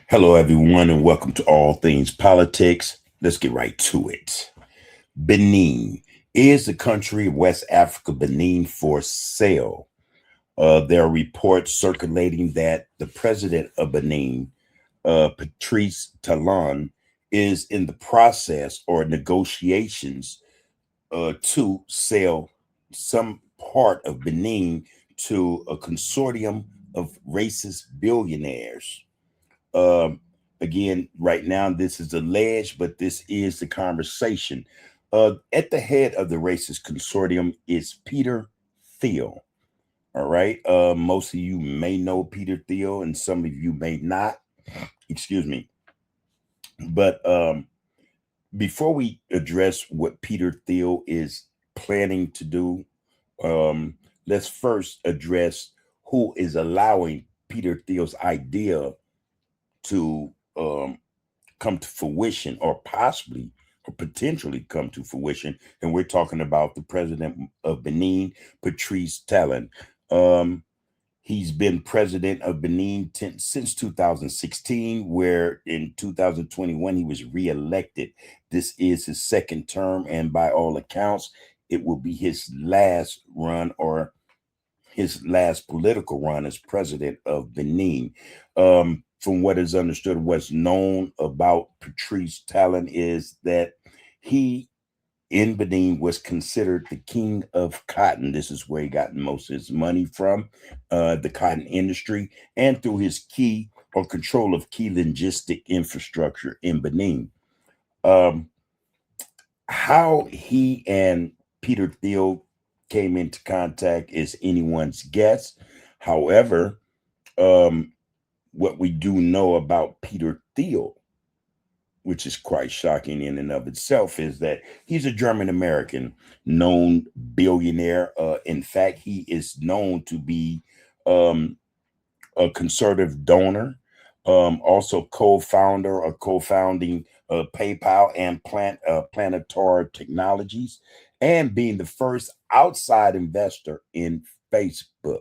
Hello, everyone, and welcome to All Things Politics. Let's get right to it. Benin is the country of West Africa, Benin, for sale. There are reports circulating that the president of Benin, Patrice Talon, is in the process or negotiations to sell some part of Benin to a consortium of racist billionaires. Um, Again, right now, this is alleged, but this is the conversation. At the head of the racist consortium is Peter Thiel. All right. Most of you may know Peter Thiel, and some of you may not. Excuse me. But before we address what Peter Thiel is planning to do, let's first address who is allowing Peter Thiel's idea to come to fruition, or possibly or potentially come to fruition. And we're talking about the president of Benin, Patrice Talon. Um, he's been president of Benin since 2016, where in 2021 he was reelected. This is his second term, and by all accounts, it will be his last run, or his last political run as president of Benin. From what is understood, what's known about Patrice Talon is that he in Benin was considered the king of cotton. This is where he got most of his money from, the cotton industry, and through his key or control of key logistic infrastructure in Benin. Um, how he and Peter Thiel came into contact is anyone's guess. However, um, what we do know about Peter Thiel, which is quite shocking in and of itself, is that he's a German American known billionaire. In fact, he is known to be um, a conservative donor, also co-founder or co-founding PayPal and Planetar Technologies, and being the first outside investor in Facebook.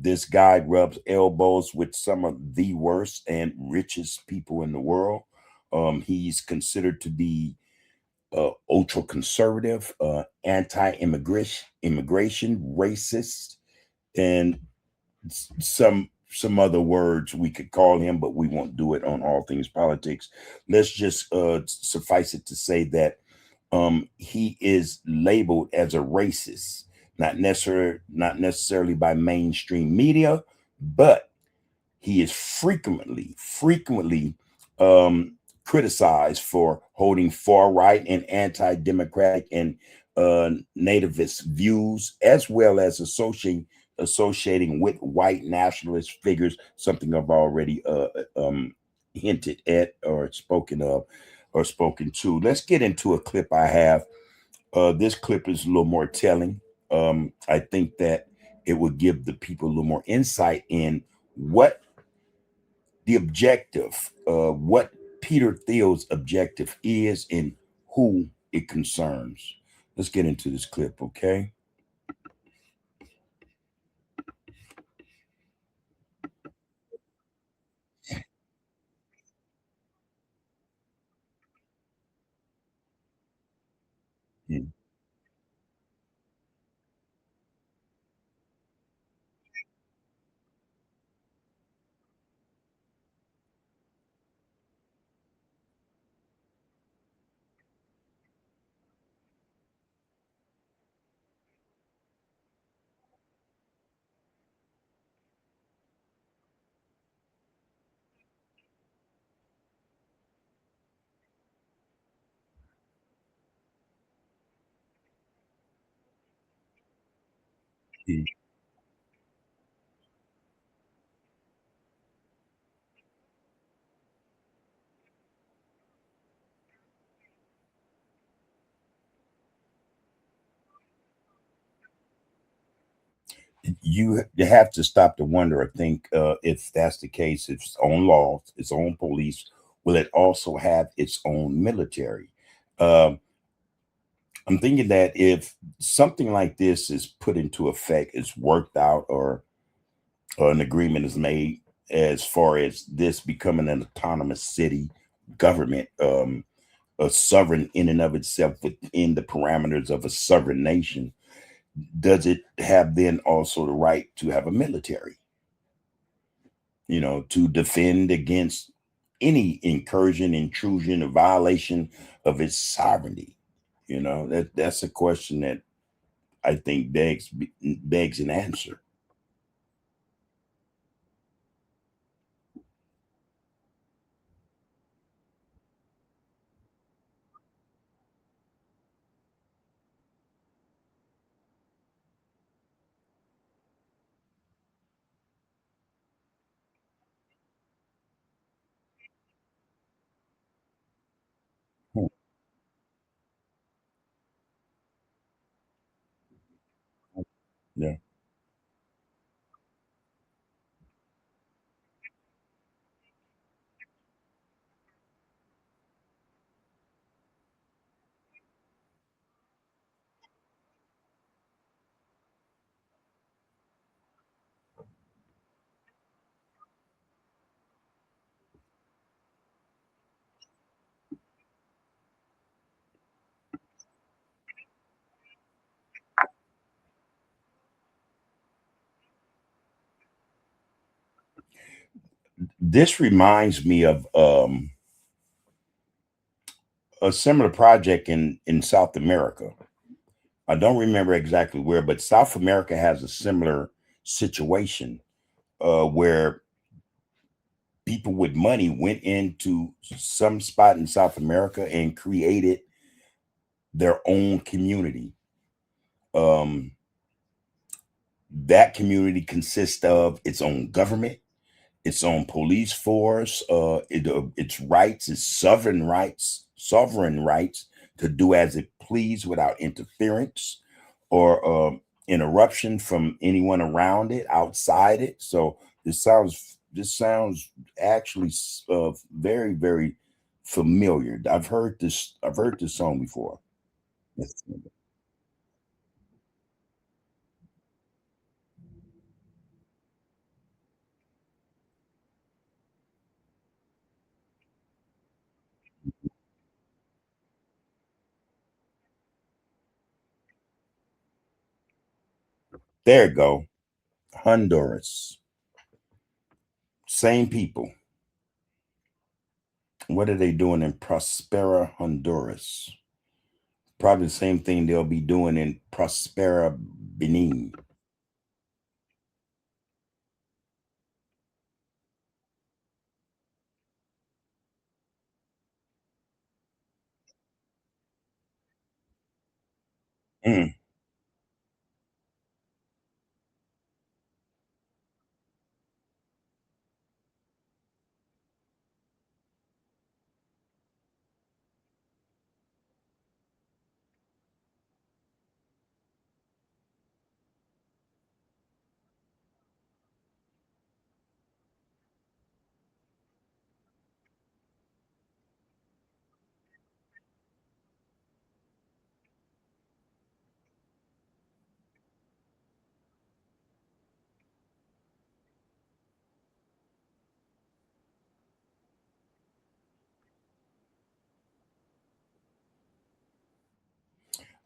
This guy rubs elbows with some of the worst and richest people in the world. He's considered to be ultra conservative, immigration, racist, and some other words we could call him, but we won't do it on All Things Politics. Let's just suffice it to say that he is labeled as a racist, not necessarily by mainstream media, but he is frequently criticized for holding far right and anti-democratic and nativist views, as well as associating with white nationalist figures, something I've already hinted at or spoken of or spoken to. Let's get into a clip I have. This clip is a little more telling. I think that it would give the people a little more insight in what the objective, what Peter Thiel's objective is, and who it concerns. Let's get into this clip, okay? Mm. Mm. You have to stop to wonder. I think if that's the case, its own laws, its own police, will it also have its own military? Um, I'm thinking that if something like this is put into effect, is worked out, or an agreement is made, as far as this becoming an autonomous city government, a sovereign in and of itself within the parameters of a sovereign nation, does it have then also the right to have a military, to defend against any incursion, intrusion, or violation of its sovereignty? That's a question that I think begs an answer. Hmm. Yeah. This reminds me of a similar project in South America. I don't remember exactly where, but South America has a similar situation where people with money went into some spot in South America and created their own community. Um, that community consists of its own government, its own police force, its rights, its sovereign rights to do as it please without interference or interruption from anyone around it, outside it. So this sounds actually very, very familiar. I've heard this song before. Yes. There you go. Honduras. Same people. What are they doing in Prospera, Honduras? Probably the same thing they'll be doing in Prospera, Benin. Mm.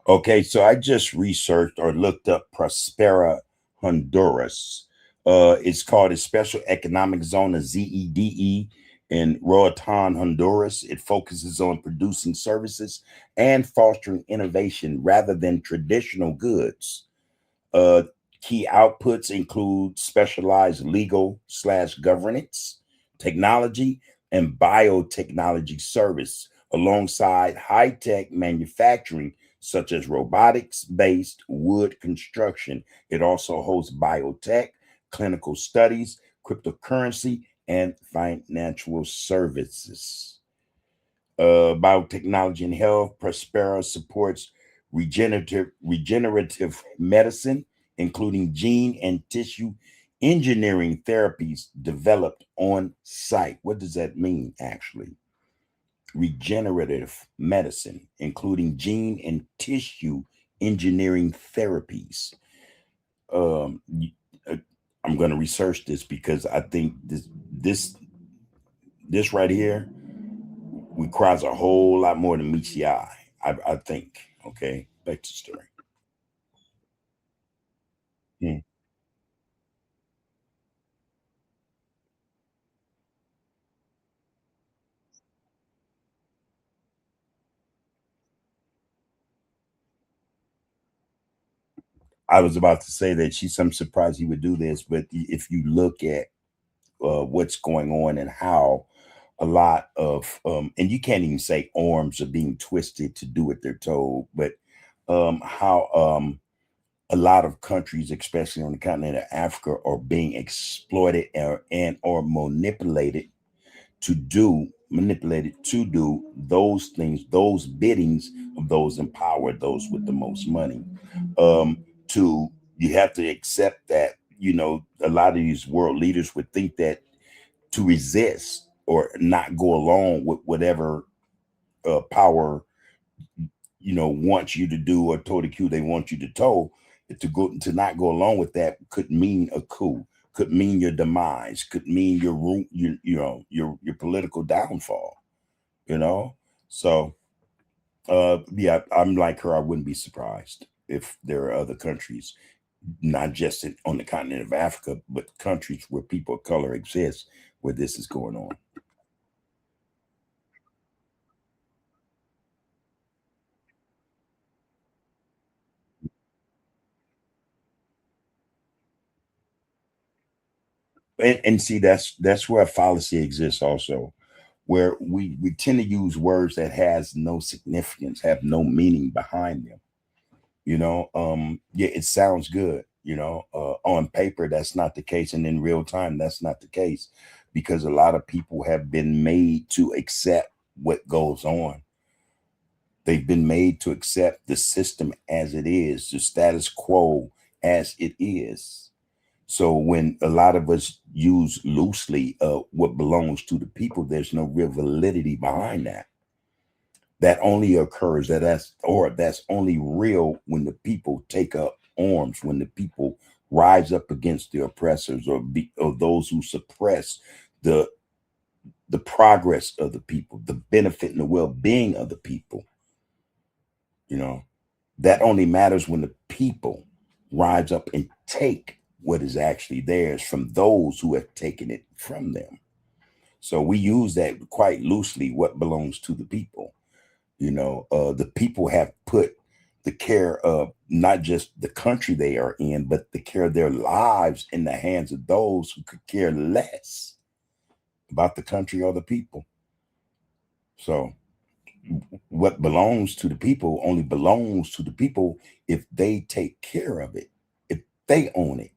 Okay, so I just researched or looked up Prospera, Honduras. It's called a Special Economic Zone, a ZEDE, in Roatan, Honduras. It focuses on producing services and fostering innovation rather than traditional goods. Uh, Key outputs include specialized legal slash governance, technology, and biotechnology service, alongside high tech manufacturing such as robotics based wood construction. It also hosts biotech, clinical studies, cryptocurrency, and financial services. Biotechnology and health. Prospera supports regenerative medicine, including gene and tissue engineering therapies developed on site. What does that mean, actually? Regenerative medicine, including gene and tissue engineering therapies. Um, y- uh, I'm going to research this because I think this right here requires a whole lot more than meets the eye. I think. Okay, back to the story. Hmm. I was about to say that I'm surprised he would do this, but if you look at what's going on and how a lot of and you can't even say arms are being twisted to do what they're told, but how a lot of countries, especially on the continent of Africa, are being exploited or manipulated to do those things, those biddings of those in power, those with the most money. To You have to accept that, a lot of these world leaders would think that to resist or not go along with whatever power wants you to do, or toe the cue they want you to toe, to not go along with that could mean a coup, could mean your demise, could mean your political downfall, you know so yeah, I'm like her. I wouldn't be surprised if there are other countries, not just on the continent of Africa, but countries where people of color exist, where this is going on. And see, that's where a fallacy exists also, where we tend to use words that has no significance, have no meaning behind them. Yeah, it sounds good, on paper that's not the case, and in real time that's not the case, because a lot of people have been made to accept what goes on. They've been made to accept the system as it is, the status quo as it is. So when a lot of us use loosely what belongs to the people, there's no real validity behind that. That only occurs that's only real when the people take up arms, when the people rise up against the oppressors, or those who suppress the the progress of the people, the benefit and the well-being of the people. You know, that only matters when the people rise up and take what is actually theirs from those who have taken it from them. So we use that quite loosely, what belongs to the people. The people have put the care of not just the country they are in, but the care of their lives in the hands of those who could care less about the country or the people. So what belongs to the people only belongs to the people if they take care of it, if they own it.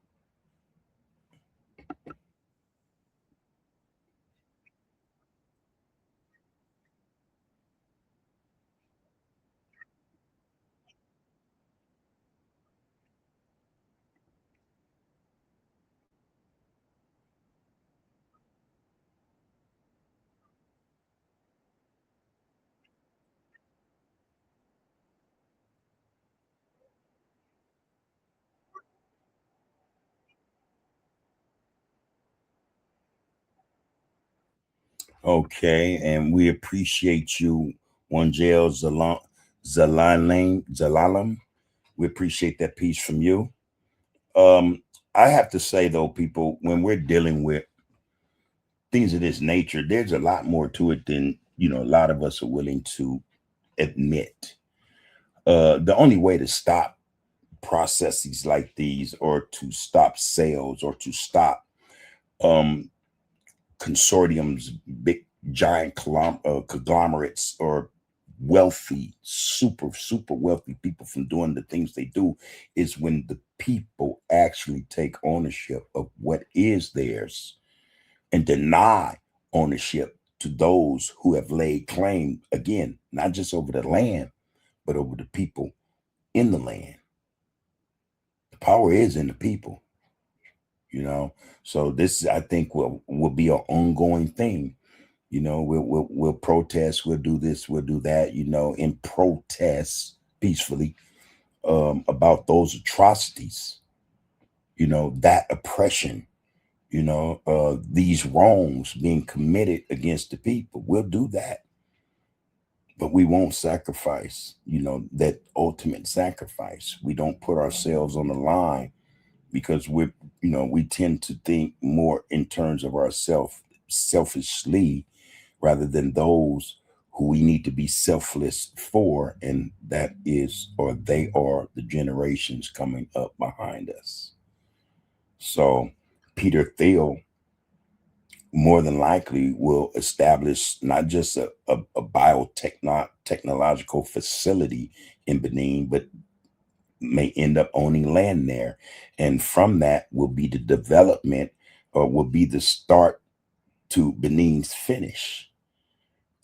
Okay, and we appreciate you, Wanjel Zalalam. We appreciate that piece from you. I have to say though, people, when we're dealing with things of this nature, there's a lot more to it than a lot of us are willing to admit. The only way to stop processes like these, or to stop sales, or to stop um, consortiums, big giant conglomerates, or wealthy, super wealthy people from doing the things they do, is when the people actually take ownership of what is theirs and deny ownership to those who have laid claim, again, not just over the land, but over the people in the land. The power is in the people, you know. So this, I think, will be an ongoing thing. We'll protest, we'll do this, we'll do that, in protest peacefully, about those atrocities. that oppression, these wrongs being committed against the people. We'll do that, but we won't sacrifice, that ultimate sacrifice. We don't put ourselves on the line because we tend to think more in terms of ourselves selfishly rather than those who we need to be selfless for, and that is, or they are, the generations coming up behind us. So Peter Thiel more than likely will establish not just a biotechnological facility in Benin, but may end up owning land there. And from that will be the development, or will be the start to Benin's finish.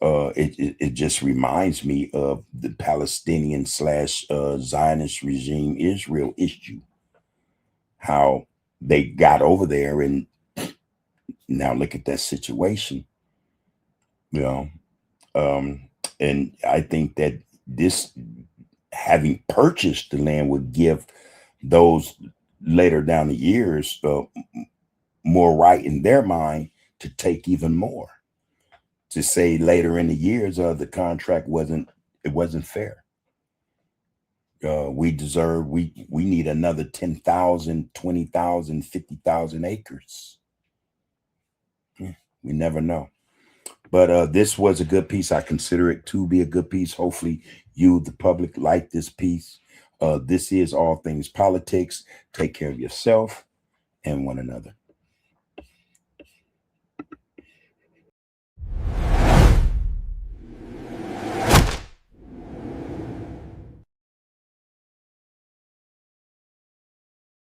It just reminds me of the Palestinian slash Zionist regime Israel issue, how they got over there, and now look at that situation, you know. And I think that this, having purchased the land, would give those later down the years more right in their mind to take even more. To say later in the years, the contract wasn't fair. We need another 10,000, 20,000, 50,000 acres. We never know. But this was a good piece. I consider it to be a good piece. Hopefully you, the public, like this piece. This is All Things Politics. Take care of yourself and one another.